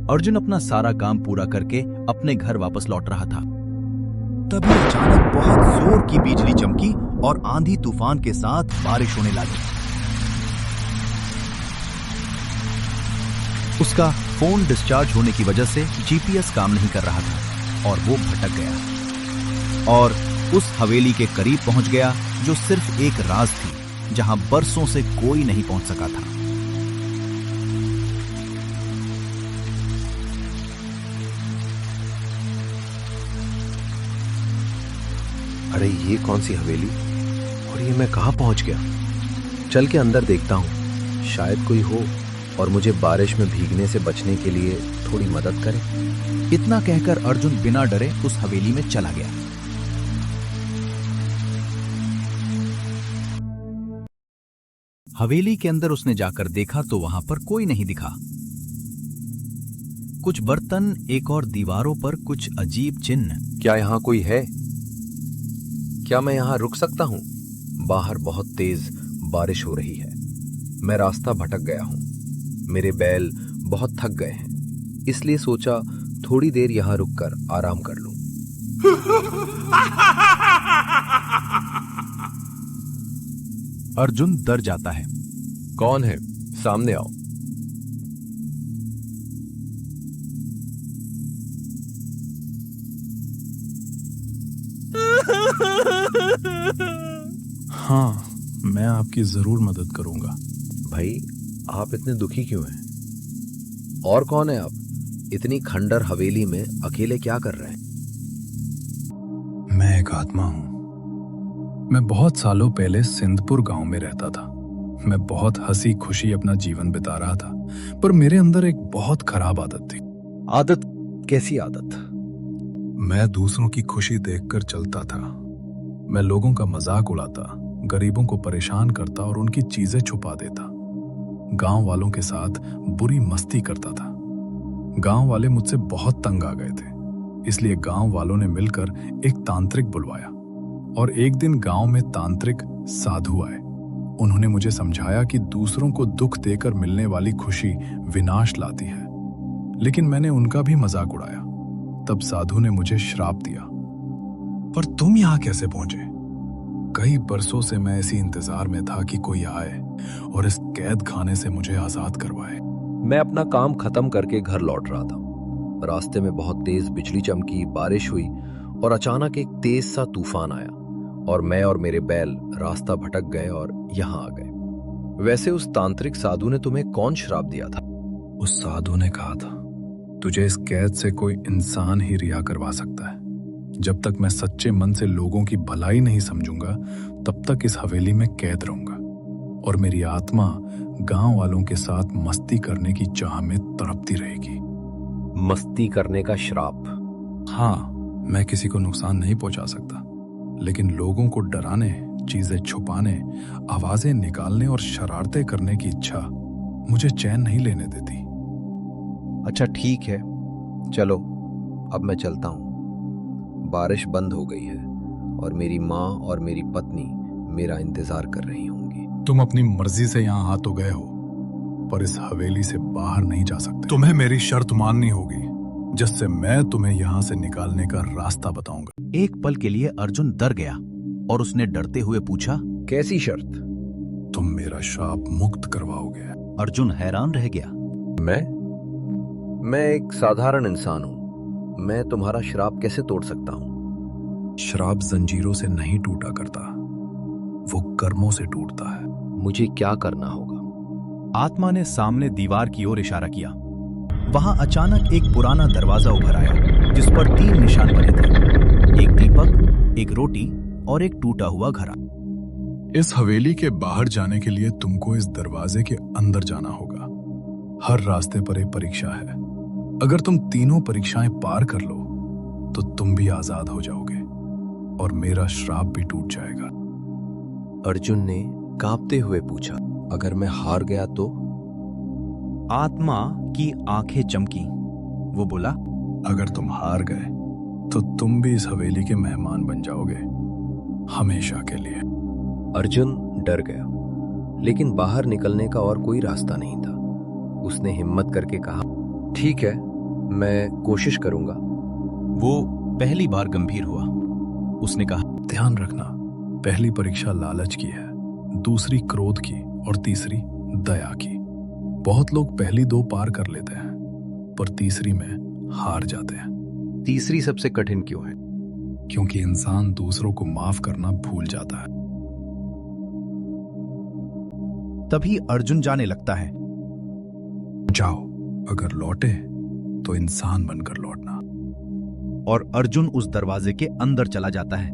अर्जुन अपना सारा काम पूरा करके अपने घर वापस लौट रहा था। तभी अचानक बहुत जोर की बिजली चमकी और आंधी तूफान के साथ बारिश होने लगी। उसका फोन डिस्चार्ज होने की वजह से जीपीएस काम नहीं कर रहा था और वो भटक गया और उस हवेली के करीब पहुंच गया जो सिर्फ एक राज थी, जहां बरसों से कोई नहीं पहुंच सका था। अरे ये कौन सी हवेली और ये मैं कहां पहुंच गया? चल के अंदर देखता हूं, शायद कोई हो और मुझे बारिश में भीगने से बचने के लिए थोड़ी मदद करे। इतना कहकर अर्जुन बिना डरे उस हवेली में चला गया। हवेली के अंदर उसने जाकर देखा तो वहां पर कोई नहीं दिखा। कुछ बर्तन, एक और दीवारों पर कुछ अजीब चिन्ह। क्या यहां कोई है? क्या मैं यहां रुक सकता हूं? बाहर बहुत तेज बारिश हो रही है। मैं रास्ता भटक गया हूं। मेरे बैल बहुत थक गए हैं, इसलिए सोचा थोड़ी देर यहां रुककर आराम कर लूं। अर्जुन डर जाता है। कौन है? सामने आओ। हाँ, मैं आपकी जरूर मदद करूंगा। भाई, आप इतने दुखी क्यों हैं? और कौन है आप? इतनी खंडर हवेली में अकेले क्या कर रहे हैं? मैं एक आत्मा हूं। मैं बहुत सालों पहले सिंधपुर गांव में रहता था। मैं बहुत हंसी खुशी अपना जीवन बिता रहा था, पर मेरे अंदर एक बहुत खराब आदत थी। आदत? कैसी आदत? मैं दूसरों की खुशी देखकर चलता था। मैं लोगों का मजाक उड़ाता, गरीबों को परेशान करता और उनकी चीजें छुपा देता। गांव वालों के साथ बुरी मस्ती करता था। गांव वाले मुझसे बहुत तंग आ गए थे, इसलिए गांव वालों ने मिलकर एक तांत्रिक बुलवाया और एक दिन गांव में तांत्रिक साधु आए। उन्होंने मुझे समझाया कि दूसरों को दुख देकर मिलने वाली खुशी विनाश लाती है, लेकिन मैंने उनका भी मजाक उड़ाया। तब साधु ने मुझे श्राप दिया। पर तुम यहां कैसे पहुंचे? कई बरसों से मैं इसी इंतजार में था कि कोई आए और इस कैद खाने से मुझे आजाद करवाए। मैं अपना काम खत्म करके घर लौट रहा था। रास्ते में बहुत तेज बिजली चमकी, बारिश हुई और अचानक एक तेज सा तूफान आया और मैं और मेरे बैल रास्ता भटक गए और यहाँ आ गए। वैसे उस तांत्रिक साधु ने तुम्हें कौन श्राप दिया था? उस साधु ने कहा था, तुझे इस कैद से कोई इंसान ही रिहा करवा सकता है। जब तक मैं सच्चे मन से लोगों की भलाई नहीं समझूंगा, तब तक इस हवेली में कैद रहूंगा और मेरी आत्मा गांव वालों के साथ मस्ती करने की चाह में तड़पती रहेगी। मस्ती करने का श्राप? हाँ, मैं किसी को नुकसान नहीं पहुंचा सकता, लेकिन लोगों को डराने, चीजें छुपाने, आवाजें निकालने और शरारतें करने की इच्छा मुझे चैन नहीं लेने देती। अच्छा ठीक है, चलो अब मैं चलता हूं। बारिश बंद हो गई है और मेरी माँ और मेरी पत्नी मेरा इंतजार कर रही होंगी। तुम अपनी मर्जी से यहाँ आ तो गए हो, पर इस हवेली से बाहर नहीं जा सकते। तुम्हें मेरी शर्त माननी होगी, जिससे मैं तुम्हें यहाँ से निकालने का रास्ता बताऊंगा। एक पल के लिए अर्जुन डर गया और उसने डरते हुए पूछा, कैसी शर्त? तुम मेरा श्राप मुक्त करवाओगे। अर्जुन हैरान रह गया। मैं एक साधारण इंसान हूं। मैं तुम्हारा श्राप कैसे तोड़ सकता हूं? श्राप जंजीरों से नहीं टूटा करता, वो कर्मों से टूटता है। मुझे क्या करना होगा? आत्मा ने सामने दीवार की ओर इशारा किया। वहां अचानक एक पुराना दरवाजा उभर आया, जिस पर 3 निशान बने थे, एक दीपक, एक रोटी और एक टूटा हुआ घड़ा। इस हवेली के बाहर जाने के लिए तुमको इस दरवाजे के अंदर जाना होगा। हर रास्ते पर एक परीक्षा है। अगर तुम तीनों परीक्षाएं पार कर लो तो तुम भी आजाद हो जाओगे और मेरा श्राप भी टूट जाएगा। अर्जुन ने कांपते हुए पूछा, अगर मैं हार गया तो? आत्मा की आंखें चमकी। वो बोला, अगर तुम हार गए तो तुम भी इस हवेली के मेहमान बन जाओगे, हमेशा के लिए। अर्जुन डर गया, लेकिन बाहर निकलने का और कोई रास्ता नहीं था। उसने हिम्मत करके कहा, ठीक है, मैं कोशिश करूंगा। वो पहली बार गंभीर हुआ। उसने कहा, ध्यान रखना, पहली परीक्षा लालच की है, दूसरी क्रोध की और तीसरी दया की। बहुत लोग पहली 2 पार कर लेते हैं पर तीसरी में हार जाते हैं। तीसरी सबसे कठिन क्यों है? क्योंकि इंसान दूसरों को माफ करना भूल जाता है। तभी अर्जुन जाने लगता है। जाओ, अगर लौटे तो इंसान बनकर लौटना। और अर्जुन उस दरवाजे के अंदर चला जाता है।